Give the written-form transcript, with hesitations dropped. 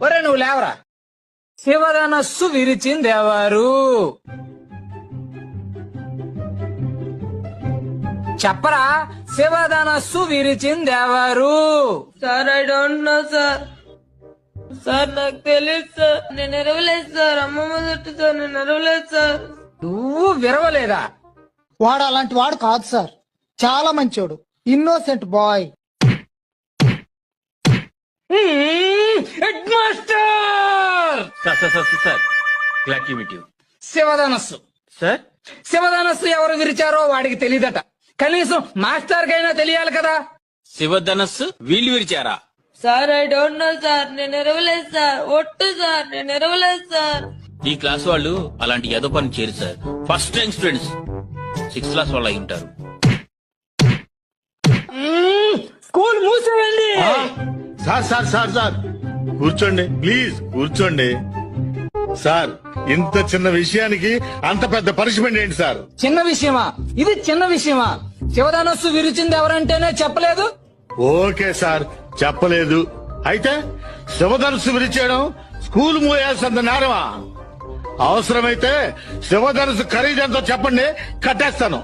ఒరే నువ్వు లేవరా. శివధనస్సు విరిచిందెవరు? చెప్పరా, శివధనస్సు విరిచిందెవరు? Sir I don't know sir. Sir నాకు తెలియదు సార్. నేను ఎరవలేదు సార్. అమ్మమ్మ చుట్టూ సార్. నేను ఎరవలేదు సార్. నువ్వు విరవలేదా? వాడు అలాంటి వాడు కాదు సార్, చాలా మంచోడు, innocent boy. Headmaster. Sir glad to meet you. శివధనస్సు సార్ శివధనస్సు ఎవరు విరిచారో వాడికి తెలియదట. కనీసం మాస్టర్ కైనా తెలియాలి కదా. శివధనస్సు వీళ్ళు విరిచారా? Sir I don't know sir. నేను ఎరవలేదు సార్. ఒట్టు సార్. నేను ఎరవలేదు సార్. ఈ క్లాస్ వాళ్ళు అలాంటి ఏదో పని చేయరు sir. First time students 6th class వాళ్ళు అయి ఉంటారు. స్కూల్ మూసేయండి. సార్ సార్ సార్ సార్ కూర్చోండి ప్లీజ్, కూర్చోండి. సార్ ఇంత చిన్న విషయానికి అంత పెద్ద పనిష్మెంట్ ఏంటి సార్? చిన్న విషయమా ఇది? చిన్న విషయమా? శివధనస్సు విరిచింది ఎవరంటేనే చెప్పలేదు. ఓకే సార్, చెప్పలేదు. అయితే శివధనుసు విరిచేయడం స్కూల్ మూయాల్సినంత నేరమా? అవసరమైతే శివధనుసు ఖరీదంతో చెప్పండి, కట్టేస్తాను.